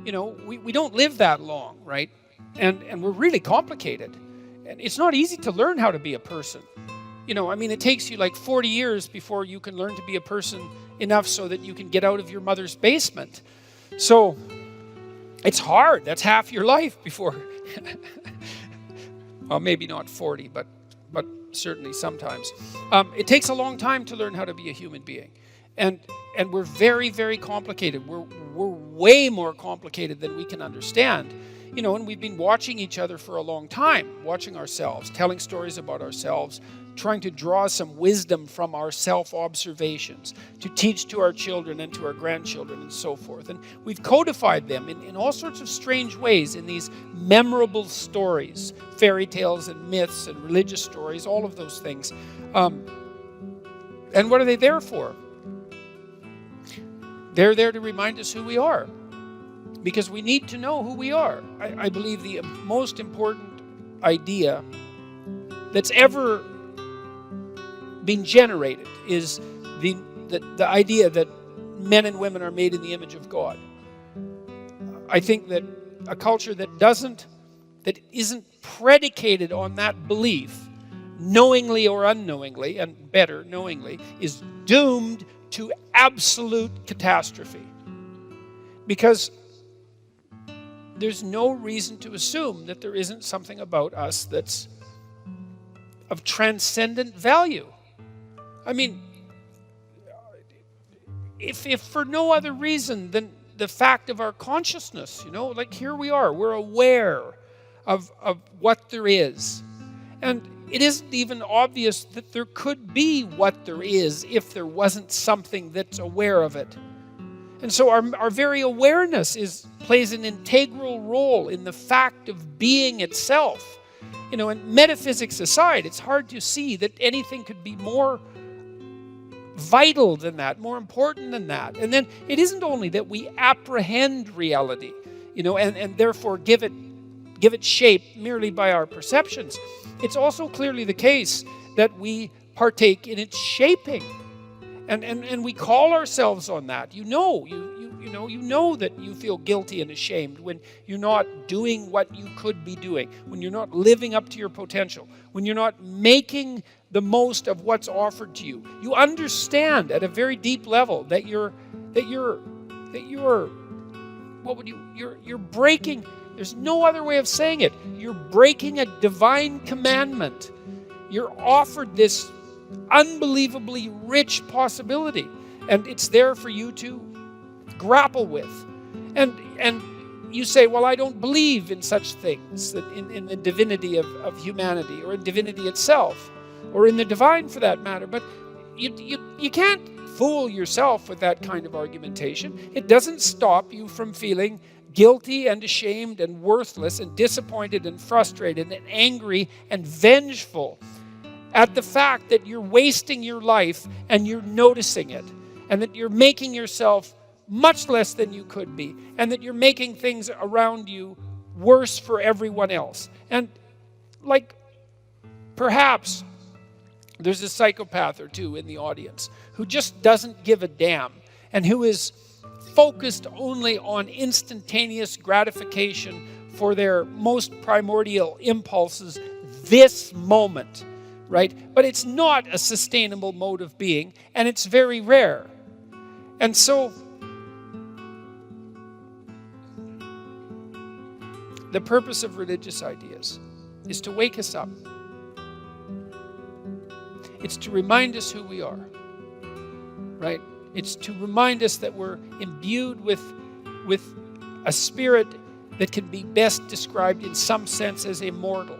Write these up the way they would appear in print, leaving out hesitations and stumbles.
you know, we don't live that long, right? And we're really complicated. And it's not easy to learn how to be a person. You know, I mean, it takes you like 40 years before you can learn to be a person enough so that you can get out of your mother's basement. So it's hard. That's half your life before, well, maybe not 40, but certainly sometimes. It takes a long time to learn how to be a human being. And we're very, very complicated. We're way more complicated than we can understand. You know, and we've been watching each other for a long time, watching ourselves, telling stories about ourselves, trying to draw some wisdom from our self-observations to teach to our children and to our grandchildren and so forth. And we've codified them in all sorts of strange ways in these memorable stories, fairy tales and myths and religious stories, all of those things. And what are they there for? They're there to remind us who we are, because we need to know who we are. I believe the most important idea that's ever been generated is the idea that men and women are made in the image of God. I think that a culture that isn't predicated on that belief, knowingly or unknowingly, and better knowingly, is doomed to absolute catastrophe. Because there's no reason to assume that there isn't something about us that's of transcendent value. I mean, if for no other reason than the fact of our consciousness, you know, like here we are, we're aware of what there is. And it isn't even obvious that there could be what there is if there wasn't something that's aware of it. And so our very awareness plays an integral role in the fact of being itself. You know, and metaphysics aside, it's hard to see that anything could be more vital than that, more important than that. And then it isn't only that we apprehend reality, you know, and therefore give it shape merely by our perceptions. It's also clearly the case that we partake in its shaping. And we call ourselves on that. You know that you feel guilty and ashamed when you're not doing what you could be doing, when you're not living up to your potential, when you're not making the most of what's offered to you. You understand at a very deep level that you're breaking. There's no other way of saying it. You're breaking a divine commandment. You're offered this unbelievably rich possibility, and it's there for you to grapple with. And you say, well, I don't believe in such things, in the divinity of humanity, or in divinity itself, or in the divine for that matter. But you can't fool yourself with that kind of argumentation. It doesn't stop you from feeling guilty and ashamed and worthless and disappointed and frustrated and angry and vengeful at the fact that you're wasting your life and you're noticing it, and that you're making yourself much less than you could be, and that you're making things around you worse for everyone else. And like, perhaps there's a psychopath or two in the audience who just doesn't give a damn, and who is focused only on instantaneous gratification for their most primordial impulses this moment, right? But it's not a sustainable mode of being, and it's very rare. And so the purpose of religious ideas is to wake us up. It's to remind us who we are, right? It's to remind us that we're imbued with a spirit that can be best described in some sense as immortal.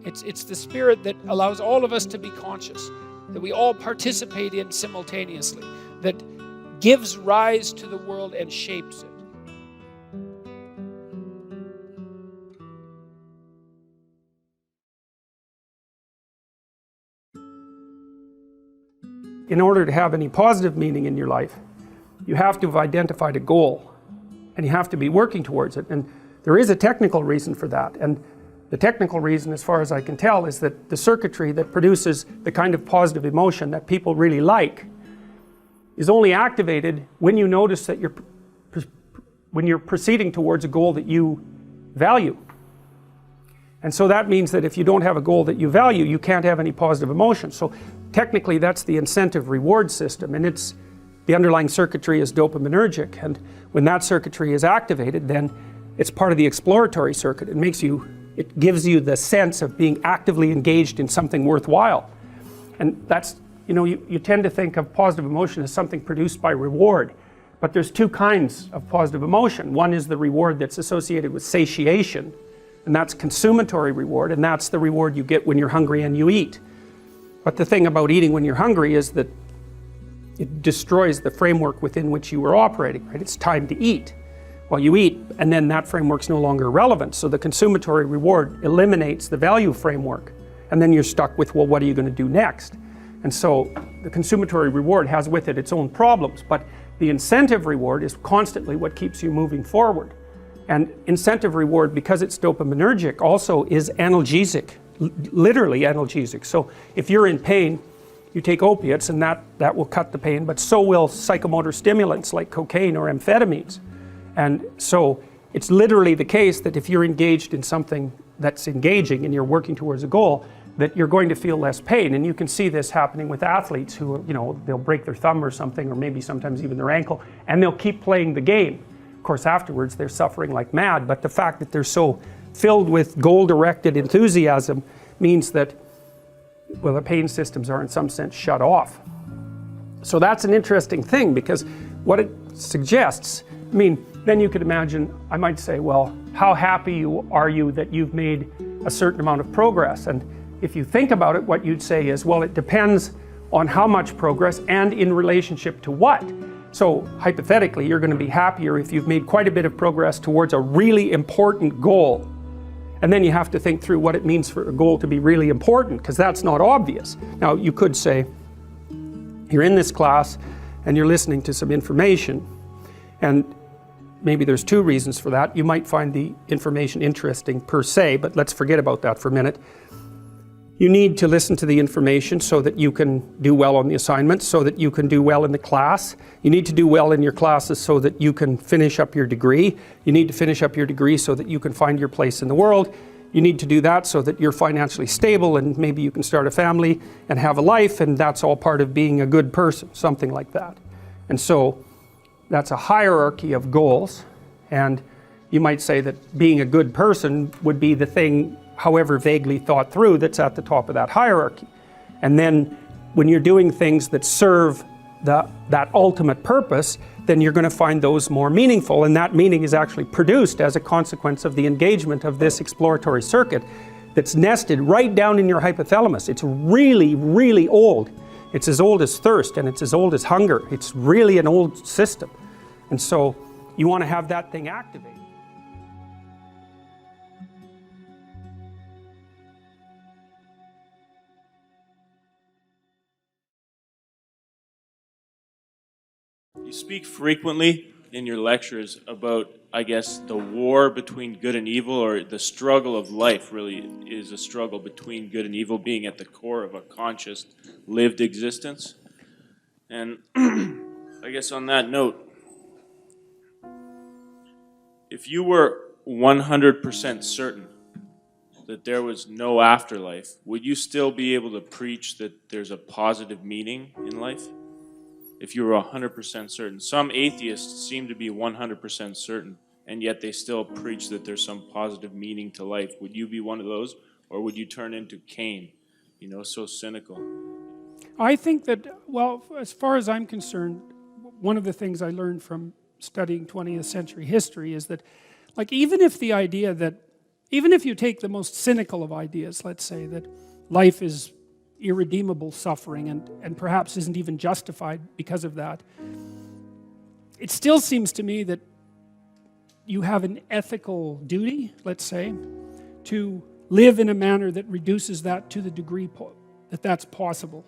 It's the spirit that allows all of us to be conscious, that we all participate in simultaneously, that gives rise to the world and shapes it. In order to have any positive meaning in your life, you have to have identified a goal, and you have to be working towards it. And there is a technical reason for that. And the technical reason, as far as I can tell, is that the circuitry that produces the kind of positive emotion that people really like is only activated when you notice that you're when you're proceeding towards a goal that you value. And so that means that if you don't have a goal that you value, you can't have any positive emotion. So technically that's the incentive reward system, and the underlying circuitry is dopaminergic, and when that circuitry is activated, then it's part of the exploratory circuit. It gives you the sense of being actively engaged in something worthwhile. And that's, you tend to think of positive emotion as something produced by reward, but there's two kinds of positive emotion. One is the reward that's associated with satiation, and that's consummatory reward, and that's the reward you get when you're hungry and you eat. But the thing about eating when you're hungry is that it destroys the framework within which you were operating, right? It's time to eat. Well, you eat, and then that framework's no longer relevant, so the consummatory reward eliminates the value framework, and then you're stuck with, well, what are you going to do next? And so the consummatory reward has with it its own problems, but the incentive reward is constantly what keeps you moving forward. And incentive reward, because it's dopaminergic, also is analgesic, literally analgesic. So if you're in pain, you take opiates and that will cut the pain, but so will psychomotor stimulants like cocaine or amphetamines. And so it's literally the case that if you're engaged in something that's engaging and you're working towards a goal, that you're going to feel less pain. And you can see this happening with athletes who, they'll break their thumb or something, or maybe sometimes even their ankle, and they'll keep playing the game. Of course, afterwards they're suffering like mad, but the fact that they're so filled with goal-directed enthusiasm means that, well, the pain systems are in some sense shut off. So that's an interesting thing, because what it suggests, then you could imagine, I might say, well, how happy are you that you've made a certain amount of progress? And if you think about it, what you'd say is, well, it depends on how much progress and in relationship to what. So hypothetically, you're going to be happier if you've made quite a bit of progress towards a really important goal. And then you have to think through what it means for a goal to be really important, because that's not obvious. Now, you could say, you're in this class and you're listening to some information, and maybe there's two reasons for that. You might find the information interesting per se, but let's forget about that for a minute. You need to listen to the information so that you can do well on the assignments, so that you can do well in the class. You need to do well in your classes so that you can finish up your degree. You need to finish up your degree so that you can find your place in the world. You need to do that so that you're financially stable and maybe you can start a family and have a life, and that's all part of being a good person, something like that. And so that's a hierarchy of goals, and you might say that being a good person would be the thing, however vaguely thought through, that's at the top of that hierarchy. And then when you're doing things that serve that ultimate purpose, then you're going to find those more meaningful, and that meaning is actually produced as a consequence of the engagement of this exploratory circuit that's nested right down in your hypothalamus. It's really, really old. It's as old as thirst, and it's as old as hunger. It's really an old system. And so you want to have that thing activated. You speak frequently in your lectures about, I guess, the war between good and evil, or the struggle of life really is a struggle between good and evil being at the core of a conscious, lived existence. And I guess on that note, if you were 100% certain that there was no afterlife, would you still be able to preach that there's a positive meaning in life? If you were 100% certain. Some atheists seem to be 100% certain, and yet they still preach that there's some positive meaning to life. Would you be one of those, or would you turn into Cain, so cynical? I think that, well, as far as I'm concerned, one of the things I learned from studying 20th century history is that, even if you take the most cynical of ideas, let's say that life is irredeemable suffering and perhaps isn't even justified because of that, it still seems to me that you have an ethical duty, let's say, to live in a manner that reduces that to the degree that that's possible.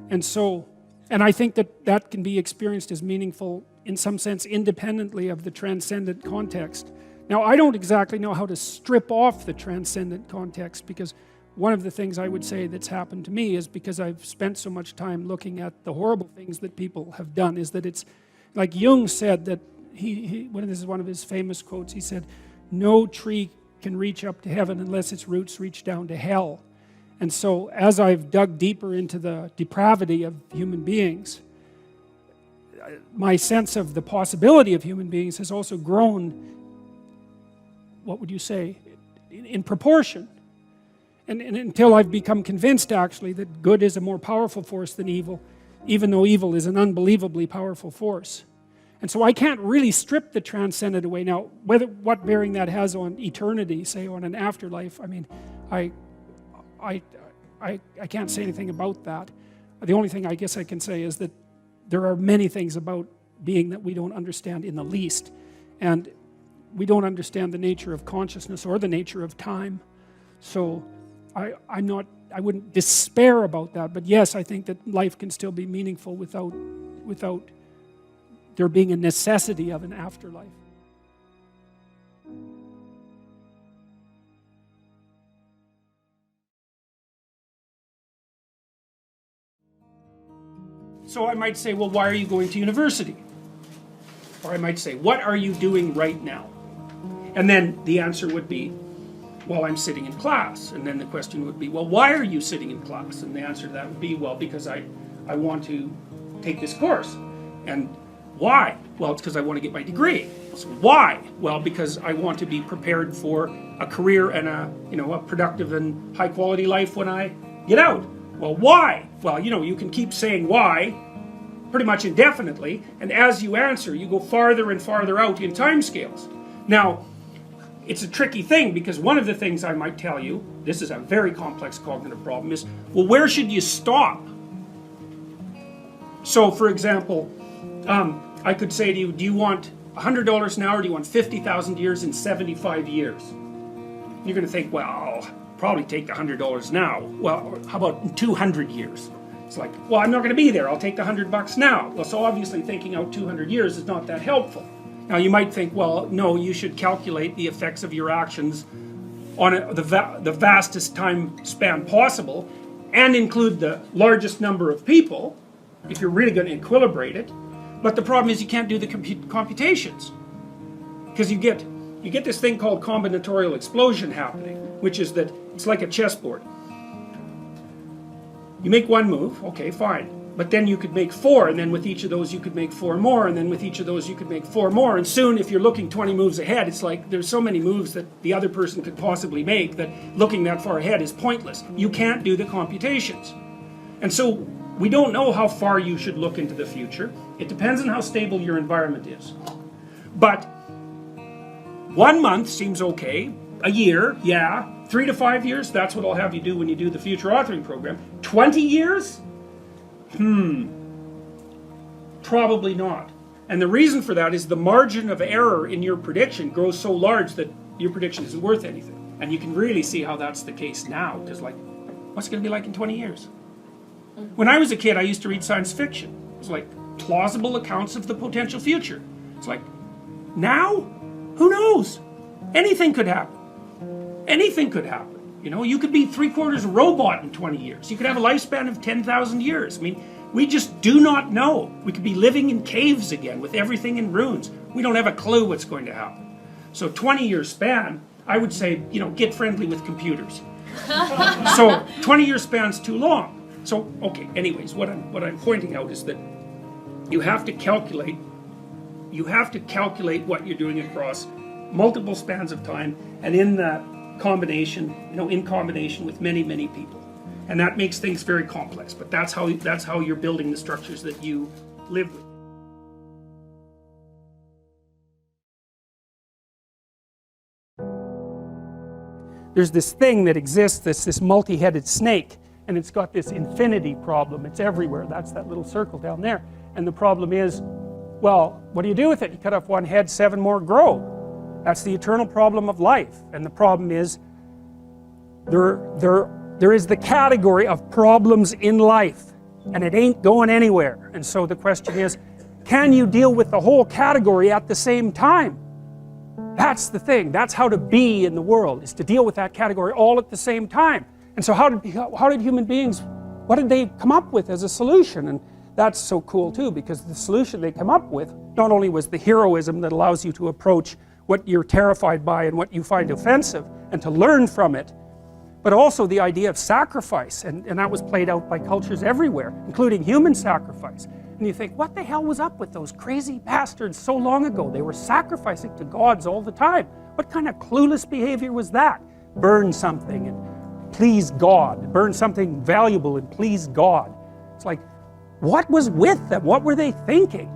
And I think that can be experienced as meaningful in some sense independently of the transcendent context. Now, I don't exactly know how to strip off the transcendent context, because one of the things I would say that's happened to me is, because I've spent so much time looking at the horrible things that people have done, is that it's like Jung said, that this is one of his famous quotes. He said, "No tree can reach up to heaven unless its roots reach down to hell." And so as I've dug deeper into the depravity of human beings, my sense of the possibility of human beings has also grown, what would you say, in proportion. And until I've become convinced actually that good is a more powerful force than evil, even though evil is an unbelievably powerful force. And so I can't really strip the transcendent away. Now, what bearing that has on eternity, say on an afterlife, I mean, I can't say anything about that. The only thing I guess I can say is that there are many things about being that we don't understand in the least. And we don't understand the nature of consciousness or the nature of time. So I wouldn't despair about that, but yes, I think that life can still be meaningful without there being a necessity of an afterlife. So I might say, well, why are you going to university? Or I might say, what are you doing right now? And then the answer would be, well, I'm sitting in class. And then the question would be, well, why are you sitting in class? And the answer to that would be, well, because I want to take this course. And why? Well, it's because I want to get my degree. So why? Well, because I want to be prepared for a career and a productive and high quality life when I get out. Well, why? Well, you can keep saying why pretty much indefinitely, and as you answer, you go farther and farther out in time scales. Now, it's a tricky thing, because one of the things I might tell you, this is a very complex cognitive problem, is, well, where should you stop? So, for example, I could say to you, do you want $100 an hour, or do you want 50,000 years in 75 years? You're going to think, well, I'll probably take the $100 now. Well, how about in 200 years? It's like, well, I'm not going to be there. I'll take the $100 now. Well, so obviously thinking out 200 years is not that helpful. Now you might think, well, no, you should calculate the effects of your actions on the vastest time span possible and include the largest number of people if you're really going to equilibrate it. But the problem is you can't do the computations, because you get this thing called combinatorial explosion happening, which is that it's like a chessboard. You make one move, okay, fine. But then you could make 4, and then with each of those you could make 4 more, and then with each of those you could make 4 more, and soon if you're looking 20 moves ahead, it's like there's so many moves that the other person could possibly make that looking that far ahead is pointless. You can't do the computations. And so we don't know how far you should look into the future. It depends on how stable your environment is. But 1 month seems okay. A year, yeah. 3 to 5 years, that's what I'll have you do when you do the future authoring program. 20 years? Probably not. And the reason for that is the margin of error in your prediction grows so large that your prediction isn't worth anything. And you can really see how that's the case now, because like, what's it going to be like in 20 years? When I was a kid, I used to read science fiction. It was like plausible accounts of the potential future. It's like, now? Who knows? Anything could happen. Anything could happen. You could be 3/4 robot in 20 years. You could have a lifespan of 10,000 years. I mean, we just do not know. We could be living in caves again with everything in ruins. We don't have a clue what's going to happen. So 20-year span, I would say, get friendly with computers. So 20-year span's too long. So, okay, anyways, what I'm pointing out is that you have to calculate what you're doing across multiple spans of time, and in that combination, in combination with many, many people. And that makes things very complex, but that's how you're building the structures that you live with. There's this thing that exists, this multi-headed snake, and it's got this infinity problem. It's everywhere. That's that little circle down there. And the problem is, well, what do you do with it? You cut off one head, 7 more grow. That's the eternal problem of life. And the problem is, there is the category of problems in life, and it ain't going anywhere. And so the question is, can you deal with the whole category at the same time? That's the thing. That's how to be in the world, is to deal with that category all at the same time. And so how did human beings, what did they come up with as a solution? And that's so cool too, because the solution they come up with not only was the heroism that allows you to approach what you're terrified by and what you find offensive and to learn from it, but also the idea of sacrifice, and that was played out by cultures everywhere, including human sacrifice. And you think, what the hell was up with those crazy bastards so long ago? They were sacrificing to gods all the time. What kind of clueless behavior was that? Burn something and please God. Burn something valuable and please God. It's like, what was with them? What were they thinking?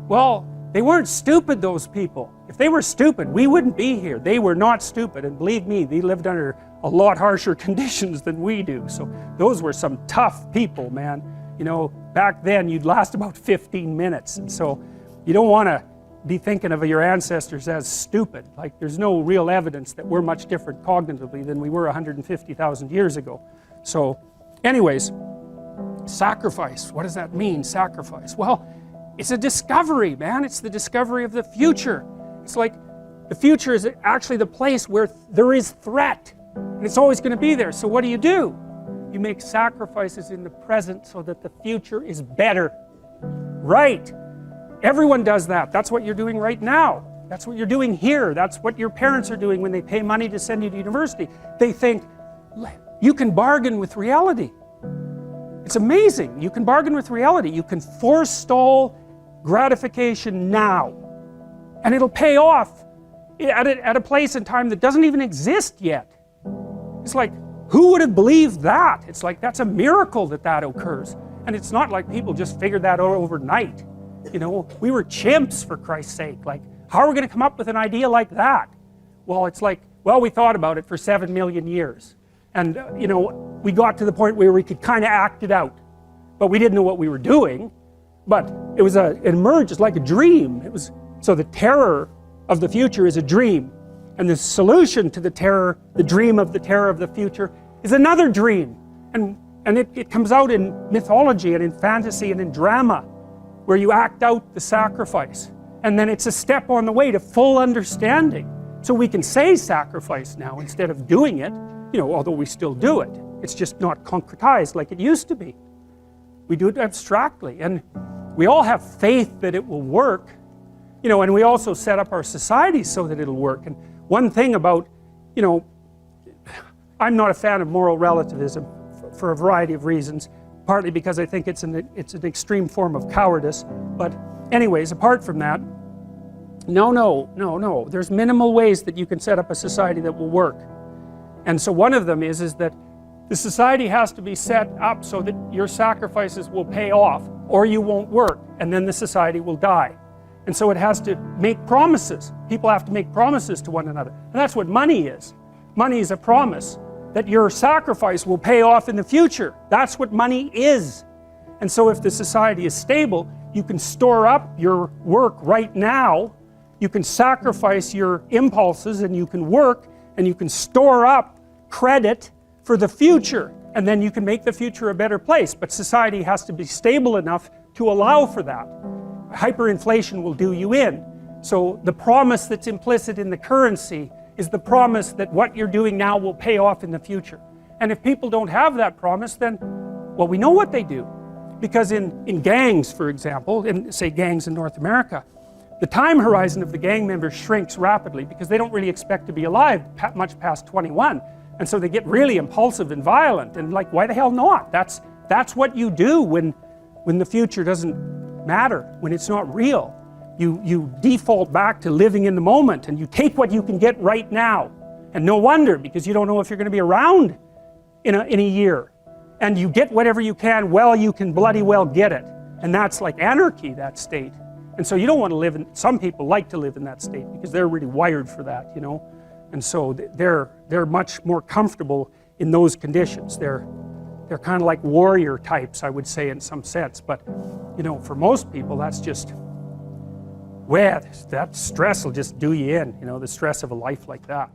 Well, they weren't stupid, those people. If they were stupid, we wouldn't be here. They were not stupid, and believe me, they lived under a lot harsher conditions than we do. So those were some tough people, man. You know, back then you'd last about 15 minutes, and so you don't want to be thinking of your ancestors as stupid. Like, there's no real evidence that we're much different cognitively than we were 150,000 years ago. So anyways, sacrifice, what does that mean, sacrifice? Well, it's a discovery, man. It's the discovery of the future. It's like the future is actually the place where there is threat, and it's always going to be there. So what do? You make sacrifices in the present so that the future is better. Right. Everyone does that. That's what you're doing right now. That's what you're doing here. That's what your parents are doing when they pay money to send you to university. They think, you can bargain with reality. It's amazing. You can bargain with reality. You can forestall gratification now, and it'll pay off at a place and time that doesn't even exist yet. It's like, who would have believed that? It's like, that's a miracle that that occurs. And it's not like people just figured that out overnight. You know, we were chimps, for Christ's sake. Like, how are we going to come up with an idea like that? Well, it's like, well, we thought about it for 7 million years. And, you know, we got to the point where we could kind of act it out. But we didn't know what we were doing. But it emerged as like a dream. So the terror of the future is a dream. And the solution to the terror, the dream of the terror of the future, is another dream. And it comes out in mythology and in fantasy and in drama, where you act out the sacrifice. And then it's a step on the way to full understanding. So we can say sacrifice now instead of doing it, you know, although we still do it. It's just not concretized like it used to be. We do it abstractly. And we all have faith that it will work, you know, and we also set up our society so that it'll work. And one thing about, you know, I'm not a fan of moral relativism for a variety of reasons, partly because I think it's an extreme form of cowardice. But anyways, apart from that, no. There's minimal ways that you can set up a society that will work. And so one of them is that the society has to be set up so that your sacrifices will pay off, or you won't work, and then the society will die. And so it has to make promises. People have to make promises to one another. And that's what money is. Money is a promise that your sacrifice will pay off in the future. That's what money is. And so if the society is stable, you can store up your work right now, you can sacrifice your impulses, and you can work, and you can store up credit for the future, and then you can make the future a better place. But society has to be stable enough to allow for that. Hyperinflation will do you in. So the promise that's implicit in the currency is the promise that what you're doing now will pay off in the future. And if people don't have that promise, then, well, we know what they do. Because in gangs, for example, in say gangs in North America, the time horizon of the gang members shrinks rapidly because they don't really expect to be alive much past 21. And so they get really impulsive and violent, and like, why the hell not? That's what you do when the future doesn't matter, when it's not real. You default back to living in the moment, and you take what you can get right now. And no wonder, because you don't know if you're going to be around in a year. And you get whatever you can while you can bloody well get it. And that's like anarchy, that state. And so you don't want to live in, some people like to live in that state because they're really wired for that, you know. And so they're much more comfortable in those conditions. They're kind of like warrior types, I would say, in some sense. But, you know, for most people, that's just, well, that stress will just do you in, you know, the stress of a life like that.